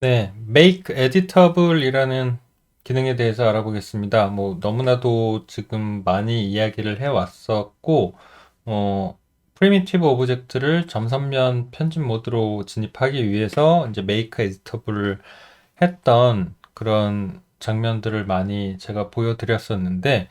네, Make Editable이라는 기능에 대해서 알아보겠습니다. 너무나도 지금 많이 이야기를 해왔었고, 프리미티브 오브젝트를 점선면 편집 모드로 진입하기 위해서 이제 Make Editable을 했던 그런 장면들을 많이 제가 보여드렸었는데,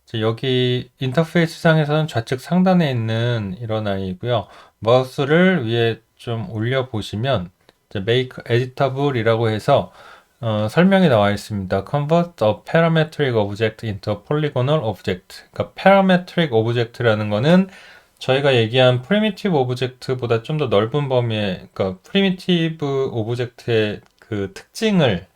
이제 여기 인터페이스 상에서는 좌측 상단에 있는 이런 아이고요. 마우스를 위에 좀 올려보시면 이제 Make Editable이라고 해서 설명이 나와 있습니다. Convert a parametric object into a polygonal object. 그러니까 parametric object라는 거는 저희가 얘기한 프리미티브 오브젝트보다 좀 더 넓은 범위의, 그러니까 프리미티브 오브젝트의 그 특징을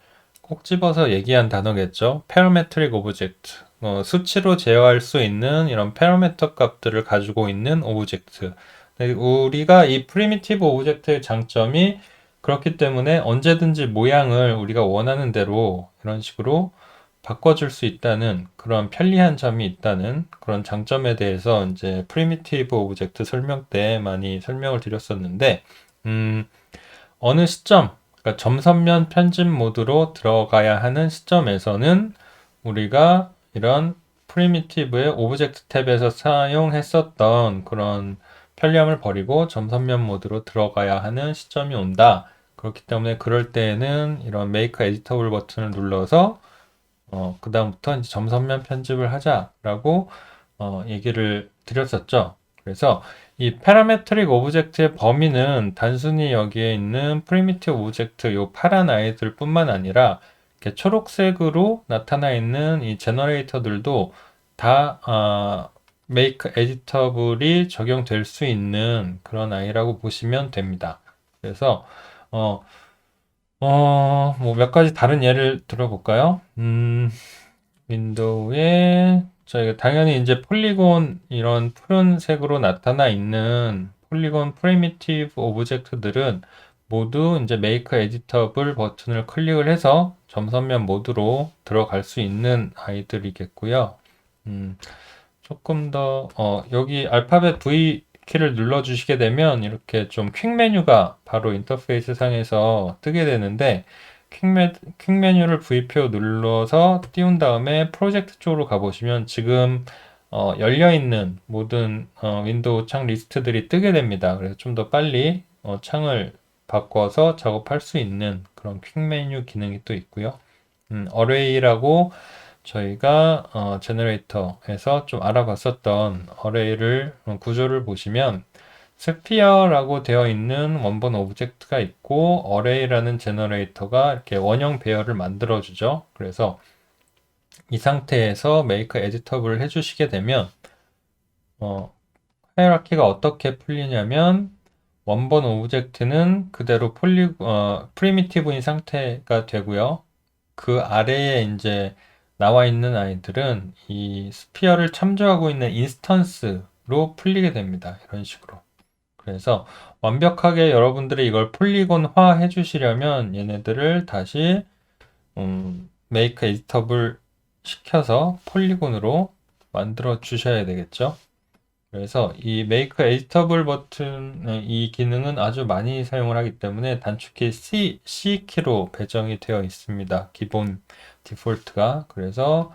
꼭 집어서 얘기한 단어겠죠. parametric object. 수치로 제어할 수 있는 이런 파라미터 값들을 가지고 있는 오브젝트. 우리가 이 프리미티브 오브젝트의 장점이 그렇기 때문에 언제든지 모양을 우리가 원하는 대로 이런 식으로 바꿔줄 수 있다는 그런 편리한 점이 있다는 그런 장점에 대해서 이제 프리미티브 오브젝트 설명 때 많이 설명을 드렸었는데, 어느 시점, 그러니까 점선면 편집 모드로 들어가야 하는 시점에서는 우리가 이런 프리미티브의 오브젝트 탭에서 사용했었던 그런 편리함을 버리고 점선면 모드로 들어가야 하는 시점이 온다. 그렇기 때문에 그럴 때에는 이런 Make Editable 버튼을 눌러서 그 다음부터 이제 점선면 편집을 하자라고 얘기를 드렸었죠. 그래서 이 파라메트릭 오브젝트의 범위는 단순히 여기에 있는 프리미티브 오브젝트 요 파란 아이들 뿐만 아니라 이렇게 초록색으로 나타나 있는 이 제너레이터들도 다 make editable이 적용될 수 있는 그런 아이라고 보시면 됩니다. 그래서 뭐 몇 가지 다른 예를 들어볼까요? 윈도우에 저희가 당연히 이제 폴리곤 이런 푸른색으로 나타나 있는 폴리곤 프리미티브 오브젝트들은 모두 이제 메이크 에디터블 버튼을 클릭을 해서 점선면 모드로 들어갈 수 있는 아이들이겠고요. 조금 더 여기 알파벳 V 키를 눌러 주시게 되면 이렇게 좀 퀵 메뉴가 바로 인터페이스 상에서 뜨게 되는데, 퀵 메뉴를 V표 눌러서 띄운 다음에 프로젝트 쪽으로 가보시면 지금 열려있는 모든 윈도우 창 리스트들이 뜨게 됩니다. 그래서 좀 더 빨리 창을 바꿔서 작업할 수 있는 그런 퀵 메뉴 기능이 또 있고요. 어레이라고 저희가 제너레이터에서 좀 알아봤었던 어레이를 구조를 보시면 스피어라고 되어 있는 원본 오브젝트가 있고 어레이라는 제너레이터가 이렇게 원형 배열을 만들어 주죠. 그래서 이 상태에서 메이크 에디터블을 해주시게 되면 하이라키가 어떻게 풀리냐면 원본 오브젝트는 그대로 프리미티브인 상태가 되고요. 그 아래에 이제 나와 있는 아이들은 이 스피어를 참조하고 있는 인스턴스로 풀리게 됩니다. 이런 식으로. 그래서 완벽하게 여러분들이 이걸 폴리곤화 해주시려면 얘네들을 다시 메이크 에디터블 시켜서 폴리곤으로 만들어 주셔야 되겠죠. 그래서 이 Make Editable 버튼 이 기능은 아주 많이 사용을 하기 때문에 단축키 C키로 배정이 되어 있습니다. 기본 디폴트가. 그래서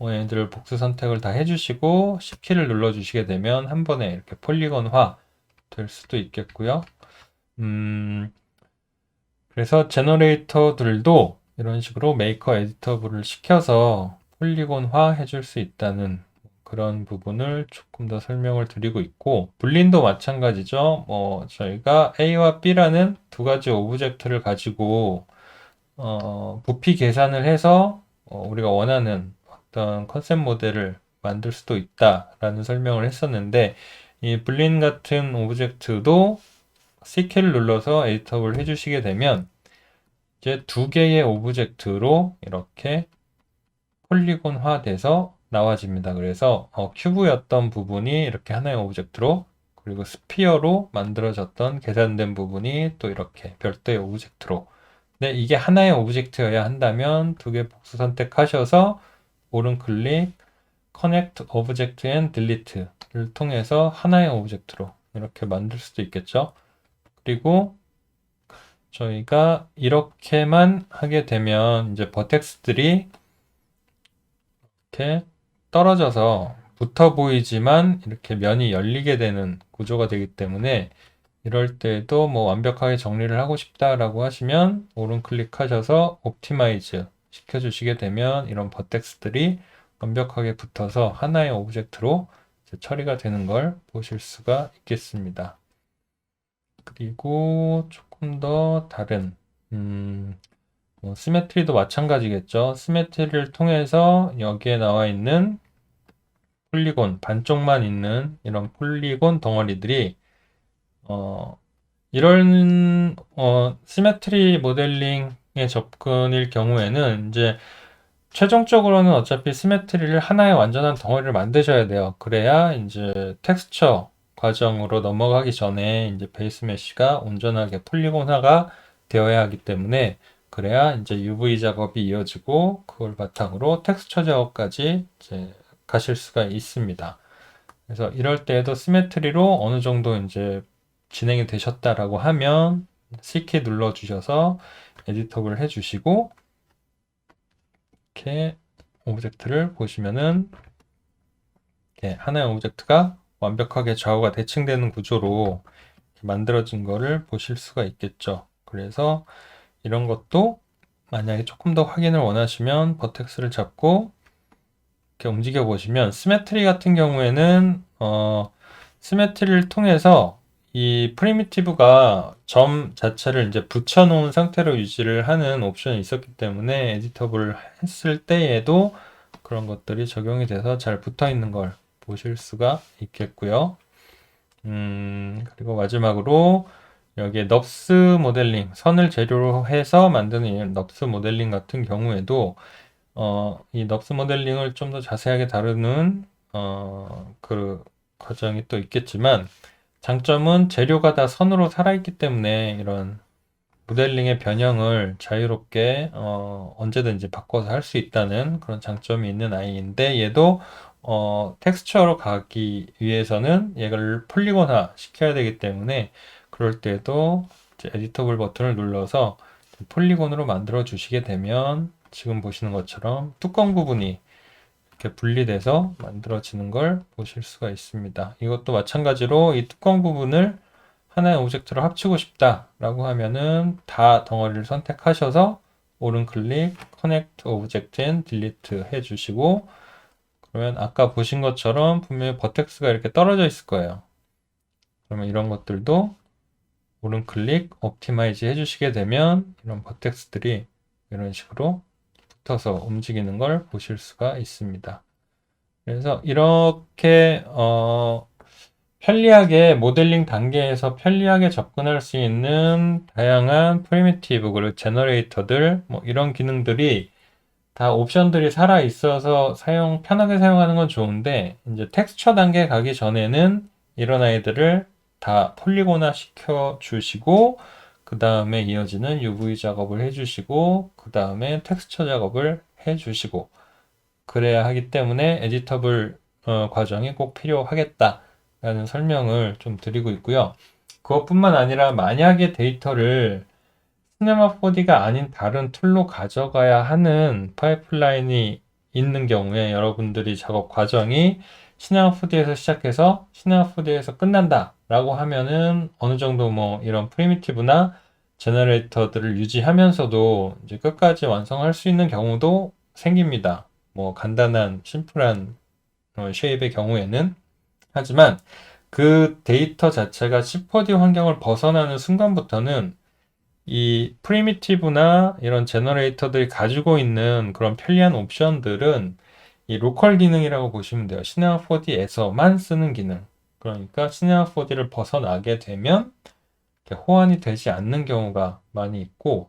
얘네들을 복수 선택을 다 해주시고 C키를 눌러주시게 되면 한 번에 이렇게 폴리곤화 될 수도 있겠고요. 그래서 제너레이터들도 이런 식으로 메이커 에디터블을 시켜서 폴리곤화 해줄 수 있다는 그런 부분을 조금 더 설명을 드리고 있고, 불린도 마찬가지죠. 저희가 A와 B라는 두 가지 오브젝트를 가지고 부피 계산을 해서 우리가 원하는 어떤 컨셉 모델을 만들 수도 있다라는 설명을 했었는데, 이 불린 같은 오브젝트도 C키를 눌러서 에디터블 해주시게 되면 이제 두 개의 오브젝트로 이렇게 폴리곤화 돼서 나와집니다. 그래서 큐브였던 부분이 이렇게 하나의 오브젝트로, 그리고 스피어로 만들어졌던 계산된 부분이 또 이렇게 별도의 오브젝트로. 네, 이게 하나의 오브젝트여야 한다면 두 개 복수 선택하셔서 오른 클릭 Connect Object and Delete 통해서 하나의 오브젝트로 이렇게 만들 수도 있겠죠. 그리고 저희가 이렇게만 하게 되면 이제 버텍스들이 이렇게 떨어져서 붙어 보이지만 이렇게 면이 열리게 되는 구조가 되기 때문에 이럴 때도 뭐 완벽하게 정리를 하고 싶다라고 하시면 오른 클릭하셔서 옵티마이즈 시켜주시게 되면 이런 버텍스들이 완벽하게 붙어서 하나의 오브젝트로 이제 처리가 되는 걸 보실 수가 있겠습니다. 그리고 조금 더 다른 시메트리도 마찬가지겠죠. 시메트리를 통해서 여기에 나와 있는 폴리곤, 반쪽만 있는 이런 폴리곤 덩어리들이 이런 시메트리 모델링의 접근일 경우에는 이제 최종적으로는 어차피 시메트리를 하나의 완전한 덩어리를 만드셔야 돼요. 그래야 이제 텍스처 과정으로 넘어가기 전에 이제 베이스 메쉬가 온전하게 폴리곤화가 되어야 하기 때문에 그래야 이제 UV 작업이 이어지고 그걸 바탕으로 텍스처 작업까지 이제 가실 수가 있습니다. 그래서 이럴 때에도 시메트리로 어느 정도 이제 진행이 되셨다라고 하면 C키 눌러 주셔서 에디터블 해 주시고 이렇게 오브젝트를 보시면은 이렇게 하나의 오브젝트가 완벽하게 좌우가 대칭되는 구조로 만들어진 거를 보실 수가 있겠죠. 그래서 이런 것도 만약에 조금 더 확인을 원하시면 버텍스를 잡고 이렇게 움직여 보시면 시메트리 같은 경우에는 시메트리를 통해서 이 프리미티브가 점 자체를 이제 붙여 놓은 상태로 유지를 하는 옵션이 있었기 때문에 에디터블 했을 때에도 그런 것들이 적용이 돼서 잘 붙어 있는 걸 보실 수가 있겠고요. 그리고 마지막으로 여기에 넙스 모델링, 선을 재료로 해서 만드는 이 넙스 모델링 같은 경우에도 이 넙스 모델링을 좀 더 자세하게 다루는 그 과정이 또 있겠지만 장점은 재료가 다 선으로 살아있기 때문에 이런 모델링의 변형을 자유롭게 언제든지 바꿔서 할 수 있다는 그런 장점이 있는 아이인데 얘도 텍스처로 가기 위해서는 얘를 폴리곤화 시켜야 되기 때문에 그럴 때도 이제 에디터블 버튼을 눌러서 폴리곤으로 만들어 주시게 되면 지금 보시는 것처럼 뚜껑 부분이 이렇게 분리돼서 만들어지는 걸 보실 수가 있습니다. 이것도 마찬가지로 이 뚜껑 부분을 하나의 오브젝트로 합치고 싶다라고 하면은 다 덩어리를 선택하셔서 오른 클릭, Connect Object and Delete 해주시고 그러면 아까 보신 것처럼 분명히 버텍스가 이렇게 떨어져 있을 거예요. 그러면 이런 것들도 오른 클릭, 옵티마이즈 해주시게 되면 이런 버텍스들이 이런 식으로 붙어서 움직이는 걸 보실 수가 있습니다. 그래서 이렇게 편리하게 모델링 단계에서 편리하게 접근할 수 있는 다양한 프리미티브 그리고 제너레이터들 뭐 이런 기능들이 다 옵션들이 살아 있어서 편하게 사용하는 건 좋은데 이제 텍스처 단계 가기 전에는 이런 아이들을 다 폴리곤화 시켜 주시고 그 다음에 이어지는 UV 작업을 해주시고 그 다음에 텍스처 작업을 해주시고 그래야 하기 때문에 에디터블 과정이 꼭 필요하겠다라는 설명을 좀 드리고 있고요. 그것뿐만 아니라 만약에 데이터를 시네마 4D가 아닌 다른 툴로 가져가야 하는 파이프라인이 있는 경우에 여러분들이 작업 과정이 시네마 4D에서 시작해서 시네마 4D에서 끝난다 라고 하면은 어느 정도 뭐 이런 프리미티브나 제너레이터들을 유지하면서도 이제 끝까지 완성할 수 있는 경우도 생깁니다. 뭐 간단한 심플한 쉐입의 경우에는 하지만 그 데이터 자체가 C4D 환경을 벗어나는 순간부터는 이 프리미티브나 이런 제너레이터들이 가지고 있는 그런 편리한 옵션들은 이 로컬 기능이라고 보시면 돼요. 시네마 4D에서만 쓰는 기능. 그러니까 시네마 4D를 벗어나게 되면 호환이 되지 않는 경우가 많이 있고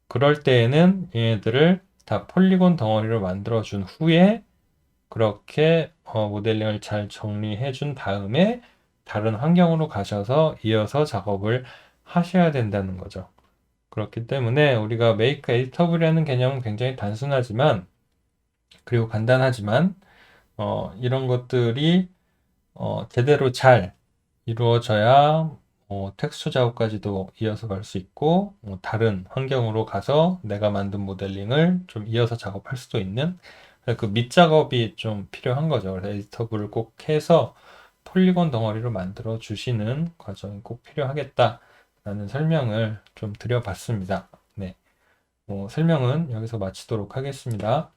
그럴 때에는 얘네들을 다 폴리곤 덩어리로 만들어 준 후에 그렇게 모델링을 잘 정리해 준 다음에 다른 환경으로 가셔서 이어서 작업을 하셔야 된다는 거죠. 그렇기 때문에 우리가 make editable 개념은 굉장히 단순하지만 그리고 간단하지만 이런 것들이 제대로 잘 이루어져야 텍스처 작업까지도 이어서 갈 수 있고 다른 환경으로 가서 내가 만든 모델링을 좀 이어서 작업할 수도 있는 그 밑작업이 좀 필요한 거죠. 그래서 에디터블을 꼭 해서 폴리곤 덩어리로 만들어 주시는 과정이 꼭 필요하겠다라는 설명을 좀 드려봤습니다. 네, 설명은 여기서 마치도록 하겠습니다.